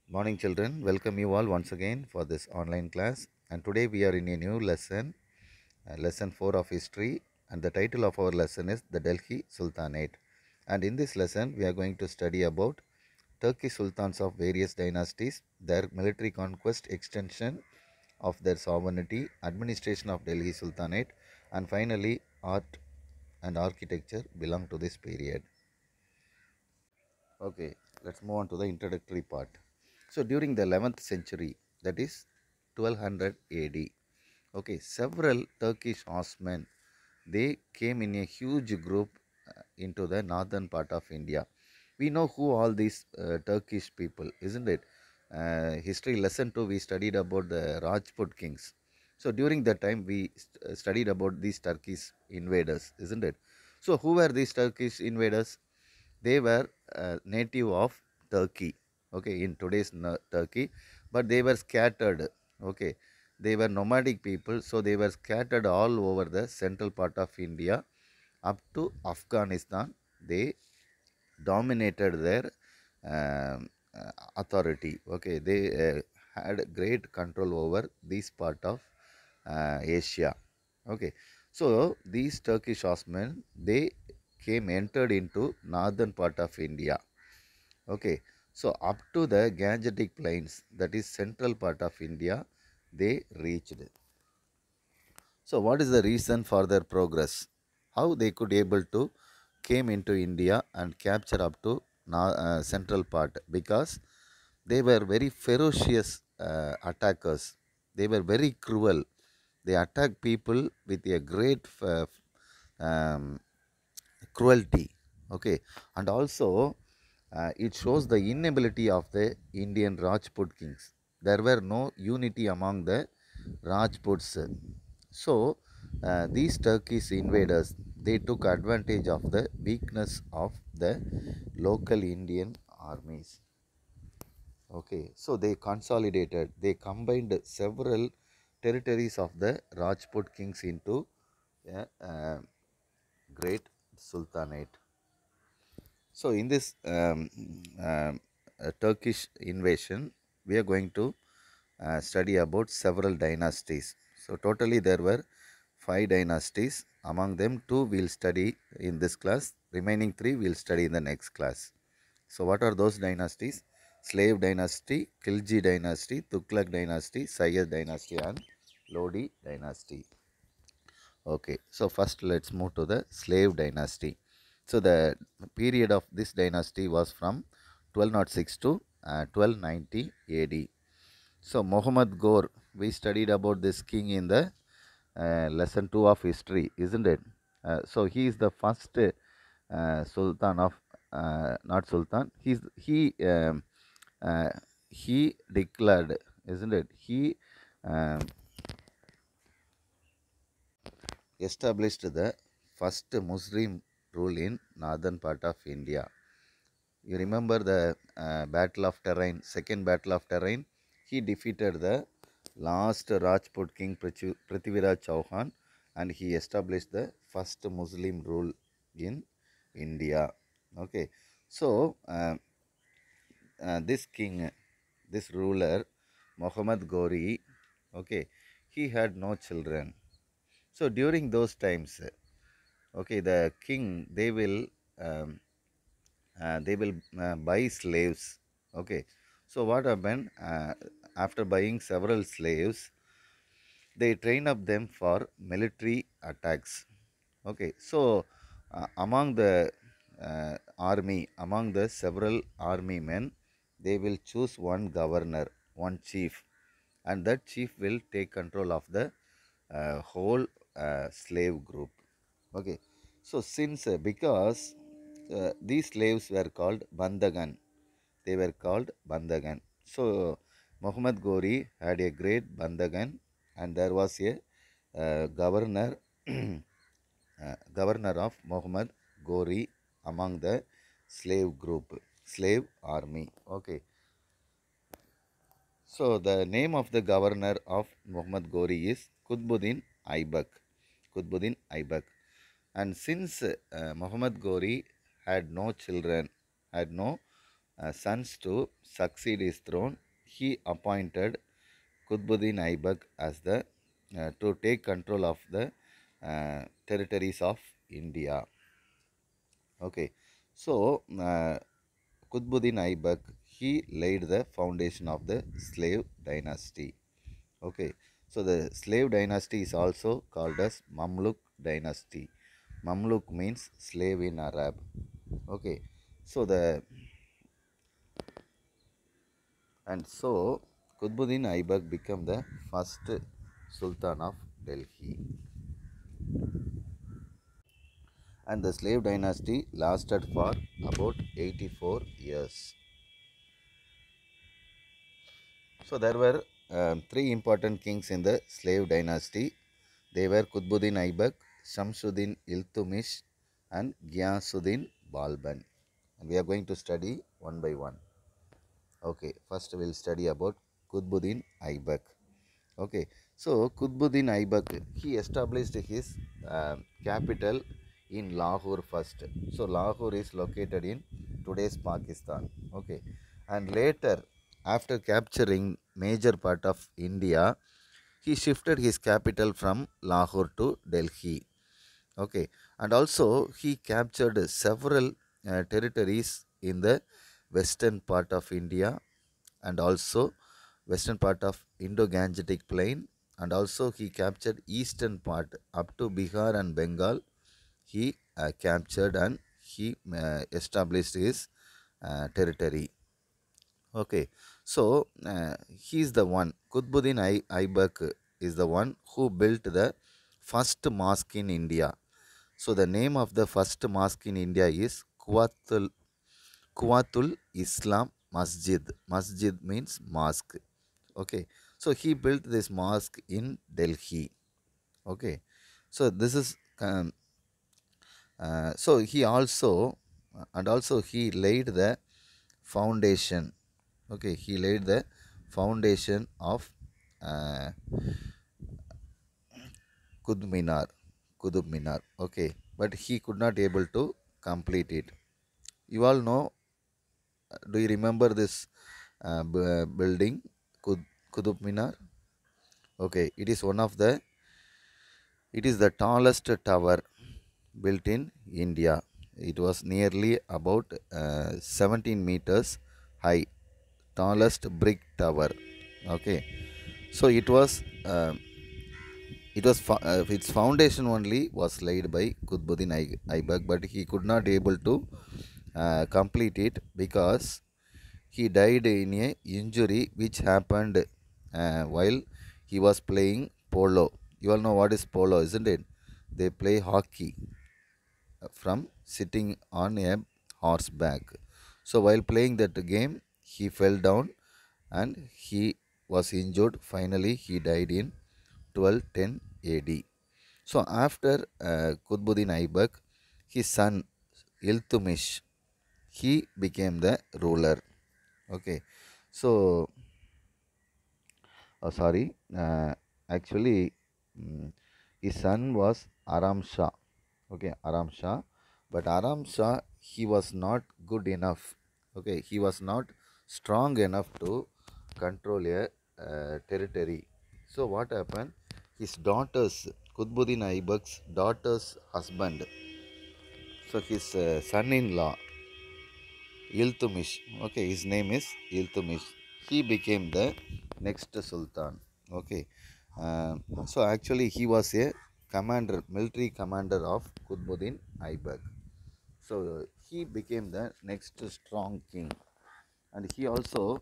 Morning children, welcome you all once again for this online class, and today we are in a new lesson, lesson 4 of history, and the title of our lesson is the Delhi Sultanate. And in this lesson we are going to study about Turkish sultans of various dynasties, their military conquest, extension of their sovereignty, administration of Delhi Sultanate, and finally art and architecture belong to this period. Okay, let's move on to the introductory part. So during the 11th century, that is 1200 AD, okay, several Turkish horsemen, they came in a huge group into the northern part of India. We know who all these Turkish people, isn't it? History lesson 2 we studied about the Rajput kings. So during that time we studied about these Turkish invaders, isn't it? So who were these Turkish invaders? They were native of Turkey, okay, in today's Turkey, but they were scattered, okay. They were nomadic people, so they were scattered all over the central part of India up to Afghanistan. They dominated their authority, okay. They had great control over this part of Asia, okay. So these Turkish horsemen, they entered into northern part of India, okay. So up to the Gangetic plains, that is central part of India, they reached. So what is the reason for their progress? How they could able to came into India and capture up to central part? Because they were very ferocious attackers. They were very cruel. They attack people with a great um, cruelty, okay. And also it shows the inability of the Indian Rajput kings. There were no unity among the Rajputs. So these Turkish invaders, they took advantage of the weakness of the local Indian armies. Okay, so they consolidated, they combined several territories of the Rajput kings into a great sultanate. So in this Turkish invasion, we are going to study about several dynasties. So totally there were 5 dynasties. Among them 2 we will study in this class. Remaining 3 we will study in the next class. So what are those dynasties? Slave dynasty, Khilji dynasty, Tughlaq dynasty, Sayyid dynasty and Lodi dynasty. Okay, so first let's move to the slave dynasty. So the period of this dynasty was from 1206 to 1290 AD. So Muhammad Ghor, we studied about this king in the lesson 2 of history, isn't it? So he is the first Sultan of, not Sultan, uh, he declared, isn't it? He um, established the first Muslim rule in northern part of India. You remember the Battle of Terrain, second Battle of Terrain? He defeated the last Rajput king Prithviraj Chauhan, and he established the first Muslim rule in India. Okay, so this king, this ruler, Muhammad Ghori, okay, he had no children. So during those times, okay, the king, um, they will buy slaves, okay. So what happened, after buying several slaves, they train up them for military attacks, okay. So among the army, among the several army men, they will choose one governor, one chief, and that chief will take control of the whole slave group, okay. So since because these slaves were called bandagan, they were called bandagan. So Muhammad Ghori had a great bandagan, and there was a governor governor of Muhammad Ghori among the slave group, slave army, okay. So the name of the governor of Muhammad Ghori is Kudbuddin Aibak. Kudbuddin Aibak. And since Muhammad Ghori had no children, had no sons to succeed his throne, he appointed Kudbuddin Aibak as the to take control of the territories of India. Okay, so Kutbuddin Aibak, he laid the foundation of the slave dynasty. Okay, so the slave dynasty is also called as Mamluk Dynasty. Mamluk means slave in Arab. Okay, so so Kutbuddin Aibak became the first Sultan of Delhi, and the slave dynasty lasted for about 84 years. So there were three important kings in the slave dynasty. They were Kutbuddin Aibak, Shamsuddin Iltutmish, and Ghiyasuddin Balban. And we are going to study one by one. Okay, first we will study about Kutbuddin Aibak. Okay, so Kutbuddin Aibak, he established his capital in Lahore first. So Lahore is located in today's Pakistan. Okay, and later, after capturing major part of India, he shifted his capital from Lahore to Delhi. Okay, and also he captured several territories in the western part of India, and also western part of Indo-Gangetic plain, and also he captured eastern part up to Bihar and Bengal. He captured, and he established his territory. Okay, so he is the one. Kutbuddin Aibak is the one who built the first mosque in India. So the name of the first mosque in India is Kuwatul Islam Masjid. Masjid means mosque. Okay, so he built this mosque in Delhi. Okay, so this is so he also and also he laid the foundation. Okay, he laid the foundation of uh, Minar, Kudup Minar. Okay, but he could not able to complete it. You all know. Do you remember this building, Kudup Minar? Okay, it is one of the. It is the tallest tower built in India. It was nearly about 17 meters high, tallest brick tower. Okay, so its foundation only was laid by Kutbuddin Aibak, but he could not able to complete it because he died in a injury which happened while he was playing polo. You all know what is polo, isn't it? They play hockey from sitting on a horseback. So while playing that game, he fell down and he was injured. Finally, he died in 1210 AD. So after Kutbuddin Aibak, his son Iltutmish, he became the ruler. Okay, so sorry, actually, his son was Aram Shah. Okay, Aram Shah, but Aram Shah, he was not good enough. Okay, he was not strong enough to control a territory. So what happened? His daughters, Kutbuddin Aibak's daughter's husband, so his son-in-law, Iltutmish. Okay, his name is Iltutmish. He became the next sultan. Okay, so actually he was a commander, military commander of Kutbuddin Aibak. So he became the next strong king, and he also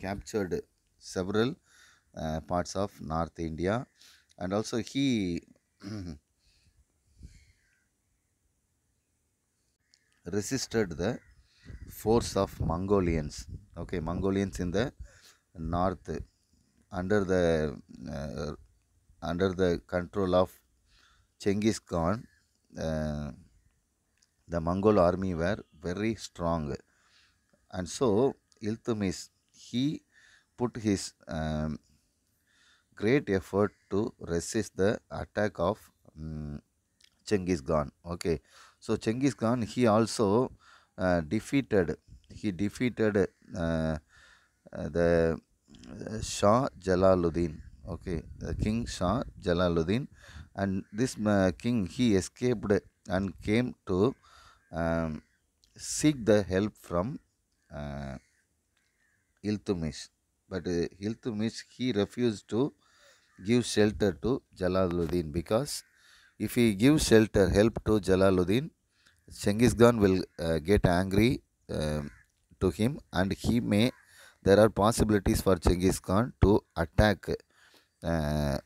captured several parts of North India, and also he resisted the force of Mongolians. Okay, Mongolians in the north under the uh, under the control of Genghis Khan. Uh, the Mongol army were very strong, and so Iltutmish, he put his great effort to resist the attack of Genghis Khan. Okay, so Genghis Khan, he also defeated he defeated the Shah Jalaluddin. Okay, the King Shah Jalaluddin, and this king he escaped and came to um, seek the help from uh, Iltutmish, but Iltutmish he refused to give shelter to Jalaluddin because if he gives shelter, help to Jalaluddin, Genghis Khan will get angry to him, and he may. There are possibilities for Genghis Khan to uh,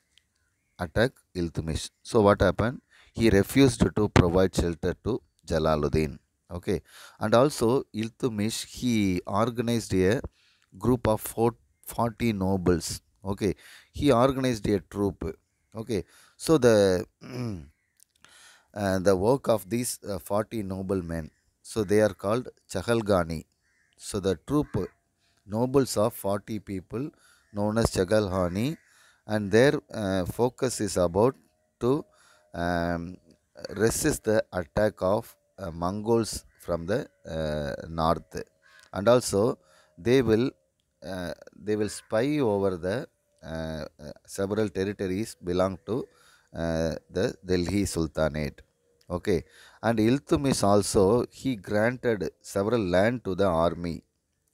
attack Iltutmish. So what happened? He refused to provide shelter to Jalaluddin. Okay, and also Iltutmish he organized a group of 40 nobles. Okay, he organized a troop. Okay, so the work of these 40 noblemen, so they are called Chahalgani. So the troop nobles of 40 people known as Chagalhani, and their focus is about to um, resist the attack of Mongols from the north, and also they will they will spy over the several territories belong to the Delhi Sultanate. Okay, and Iltutmish also he granted several land to the army.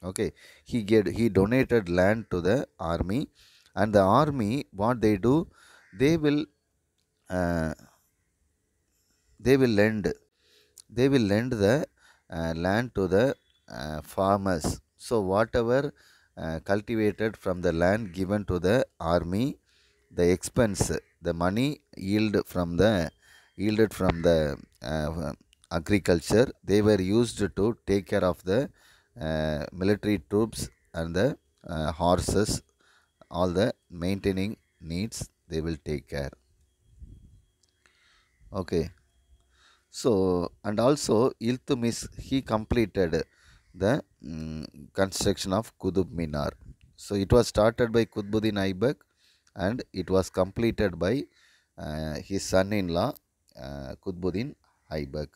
Okay, he donated land to the army, and the army what they do, they will uh, they will lend they will lend the land to the farmers. So whatever cultivated from the land given to the army, the expense, the money yielded from the agriculture, they were used to take care of the military troops and the horses, all the maintaining needs they will take care. Okay, so and also Iltutmish he completed the construction of Kudup Minar. So it was started by Kudbuddin Aibak and it was completed by his son-in-law Kudbuddin Aibak.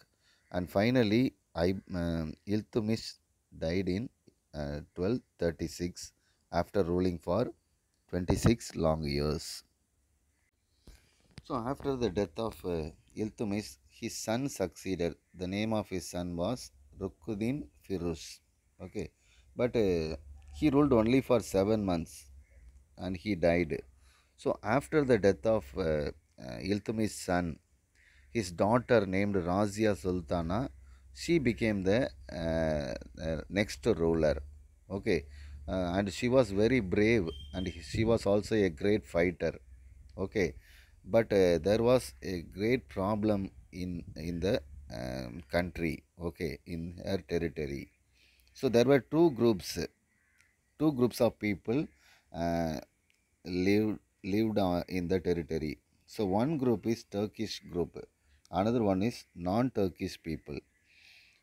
And finally, Iltutmish died in 1236 after ruling for 26 long years. So after the death of Iltutmish, his son succeeded. The name of his son was Rukuddin Firuz. Okay, but he ruled only for 7 months, and he died. So after the death of Iltutmish's son, his daughter named Razia Sultana, she became the next ruler. Okay, and she was very brave, and she was also a great fighter. Okay, but there was a great problem in the country. Okay, in her territory. So there were two groups of people uh, lived in the territory. So one group is Turkish group, another one is non-Turkish people.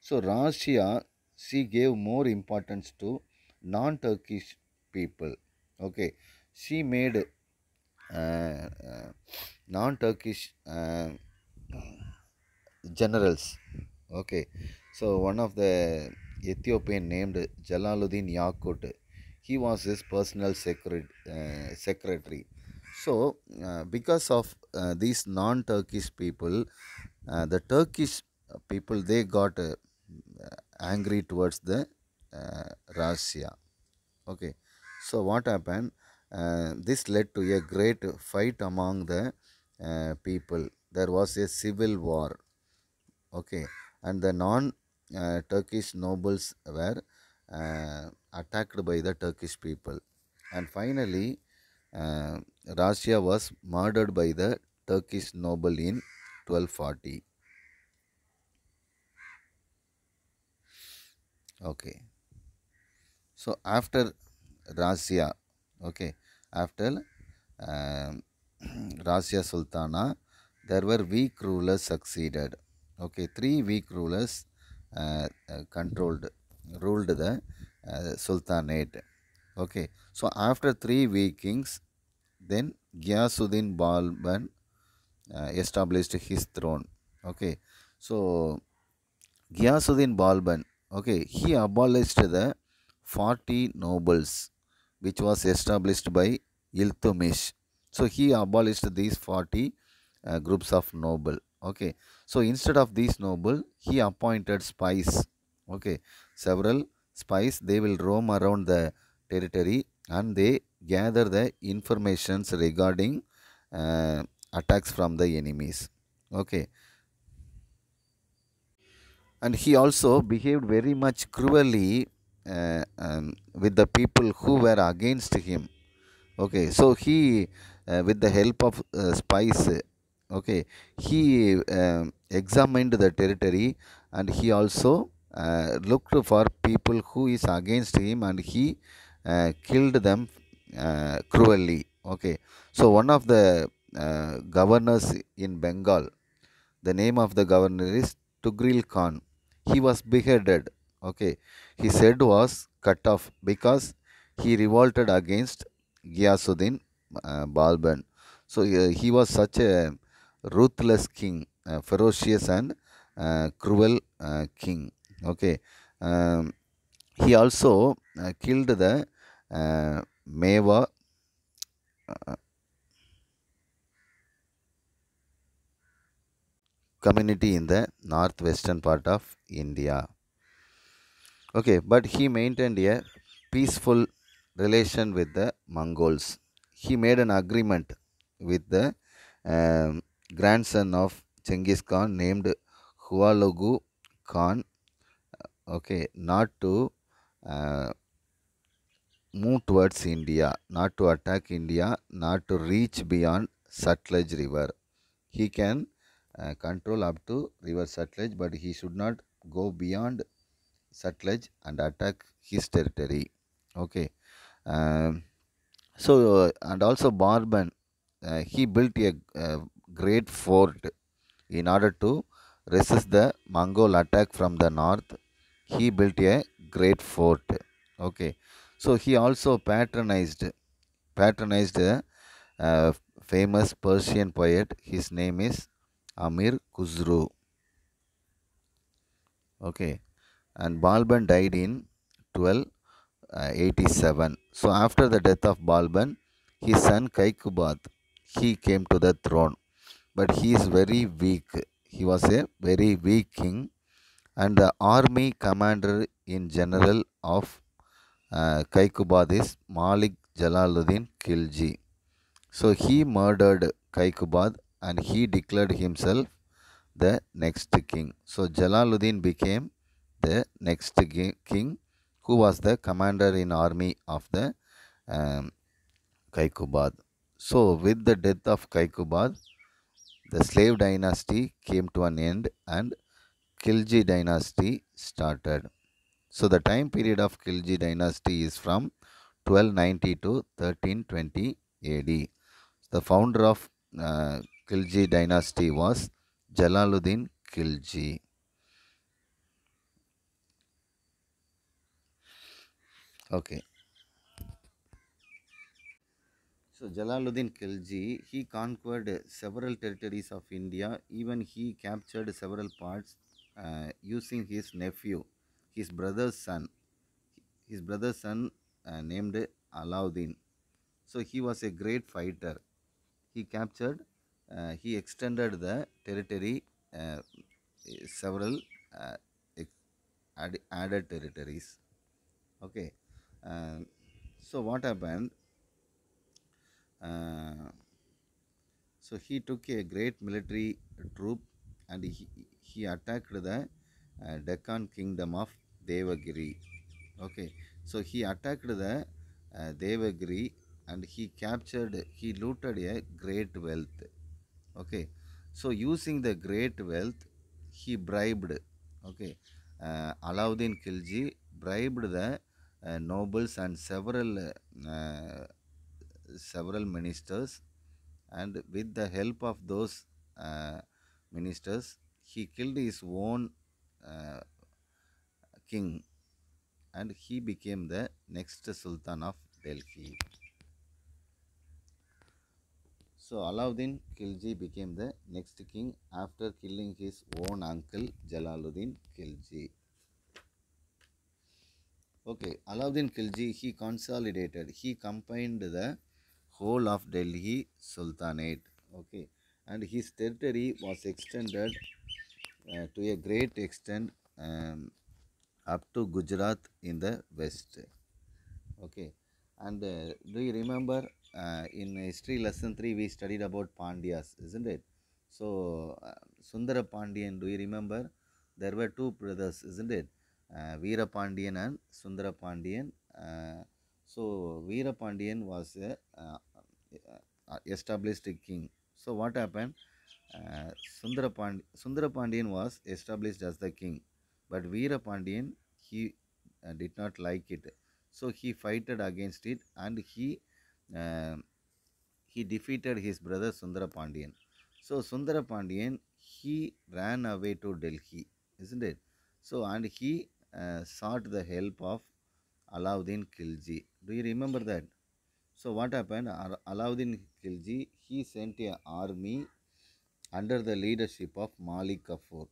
So Russia, she gave more importance to non-Turkish people. Okay, she made non-Turkish generals. Okay, so one of the Ethiopian named Jalaluddin Yakut, he was his personal secretary. So, because of these non-Turkish people, the Turkish people they got angry towards the Russia. Okay, so what happened? This led to a great fight among the people. There was a civil war. Okay, and the non-Turkish nobles were attacked by the Turkish people, and finally, uh, Russia was murdered by the Turkish noble in 1240. Okay, so after Russia, okay, after um, Razia Sultana, there were weak rulers succeeded. Okay, three weak rulers ruled the Sultanate. Okay, so after three weak kings, then Ghiyasuddin Balban established his throne. Okay, so Ghiyasuddin Balban, Okay, he abolished the 40 nobles, which was established by Iltutmish. So he abolished these 40 groups of noble. Okay, so instead of these noble, he appointed spies. Okay, several spies, they will roam around the territory and they gather the informations regarding uh, attacks from the enemies. Okay, and he also behaved very much cruelly with the people who were against him. Okay, so he, with the help of spies, okay, he examined the territory and he also looked for people who is against him and he killed them cruelly. Okay, so one of the governors in Bengal, the name of the governor is Tugril Khan. He was beheaded. Okay, his head was cut off because he revolted against Ghiyasuddin Balban. So he was such a ruthless king, ferocious and cruel king. Okay, um, he also killed the Meva community in the northwestern part of India. Okay, but he maintained a peaceful relation with the Mongols. He made an agreement with the um, grandson of Genghis Khan named Hualogu Khan, okay, not to uh, move towards India, not to attack India, not to reach beyond Sutlej River. He can control up to River Sutlej, but he should not go beyond Sutlej and attack his territory. Okay. Um, and also Barban, he built a great fort in order to resist the Mongol attack from the north. He built a great fort. Okay. So he also patronized a famous Persian poet. His name is Amir Khusru. Okay. And Balban died in 1287. So after the death of Balban, his son Kaikubad, he came to the throne, but he is very weak. He was a very weak king, and the army commander in general of Kaikubad is Malik Jalaluddin Khilji. So he murdered Kaikubad and he declared himself the next king. So Jalaluddin became the next king who was the commander in army of the um, Kaikubad. So with the death of Kaikubad, the slave dynasty came to an end and Khilji Dynasty started. So the time period of Khilji Dynasty is from 1290 to 1320 AD. The founder of Khilji Dynasty was Jalaluddin Khilji. Okay. So Jalaluddin Khilji, he conquered several territories of India. Even he captured several parts using his nephew, his brother's son. His brother's son named Alauddin. So he was a great fighter. He captured, he extended the territory, several uh, added territories. Okay. Um, so what happened? Uh, so he took a great military troop and he attacked the Deccan kingdom of Devagiri. Okay, so he attacked the Devagiri and he looted a great wealth. Okay, so using the great wealth, he bribed. Okay, Alauddin Khilji bribed the nobles and several ministers, and with the help of those uh, ministers, he killed his own uh, king, and he became the next Sultan of Delhi. So Alauddin Khilji became the next king after killing his own uncle Jalaluddin Khilji. Okay, Alauddin Khilji, he consolidated, he combined the whole of Delhi Sultanate. Okay, and his territory was extended to a great extent up to Gujarat in the west. Okay, and do you remember in history lesson 3 we studied about Pandyas, isn't it? So, Sundara Pandian, do you remember? There were two brothers, isn't it? Veera Pandian and Sundara Pandian. Veera Pandian was a established king. So, what happened? Sundara Pandian was established as the king, but Veera Pandian he did not like it, so he fighted against it and uh, he defeated his brother Sundara Pandian. So Sundara Pandian he ran away to Delhi, isn't it? So and he sought the help of Alauddin Khilji. Do you remember that? So what happened? Alauddin Khilji he sent a army under the leadership of Malik Kafur.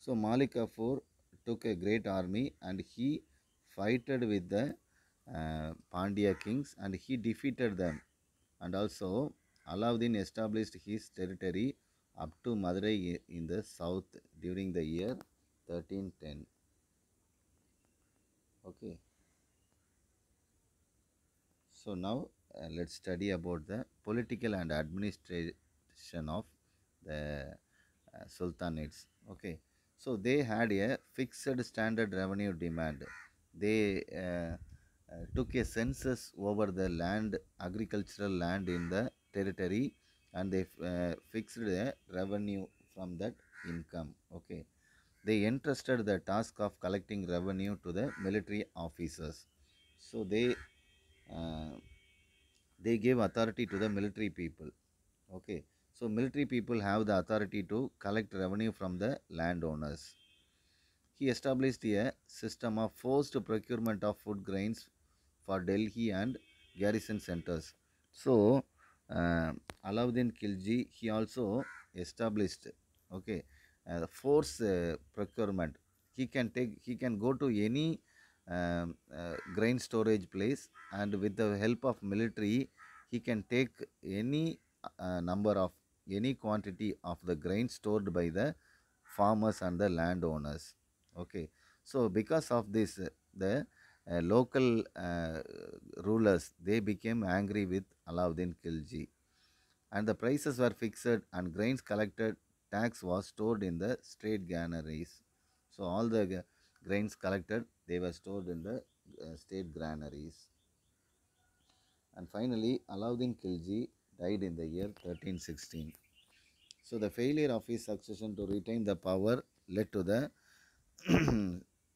So Malik Kafur took a great army and he fighted with the Pandya kings and he defeated them. And also Alauddin established his territory up to Madurai in the south during the year 1310. Okay. So now let's study about the political and administration of the Sultanates. Okay, so they had a fixed standard revenue demand. They took a census over the land, agricultural land in the territory, and they fixed a revenue from that income. Okay, they entrusted the task of collecting revenue to the military officers. So uh, they gave authority to the military people. Okay, so military people have the authority to collect revenue from the landowners. He established a system of forced procurement of food grains for Delhi and garrison centers. So, uh, Alauddin Khilji he also established okay force procurement. He can go to any grain storage place and with the help of military he can take any number of any quantity of the grain stored by the farmers and the landowners. Okay, so because of this, the local rulers they became angry with Alauddin Khilji, and the prices were fixed and grains collected tax was stored in the state granaries. So all the grains collected they were stored in the state granaries. And finally, Alauddin Khilji died in the year 1316. So the failure of his succession to retain the power led to the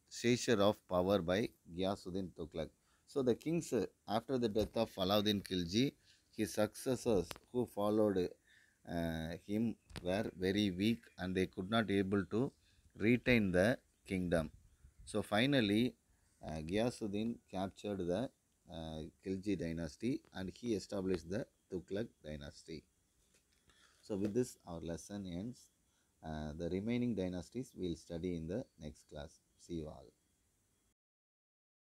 seizure of power by Ghiyasuddin Tughlaq. So the kings, after the death of Alauddin Khilji, his successors who followed him were very weak and they could not able to retain the kingdom. So finally, Ghiyasuddin captured the Khilji dynasty and he established the Tughlaq dynasty. So with this, our lesson ends. The remaining dynasties we will study in the next class. See you all.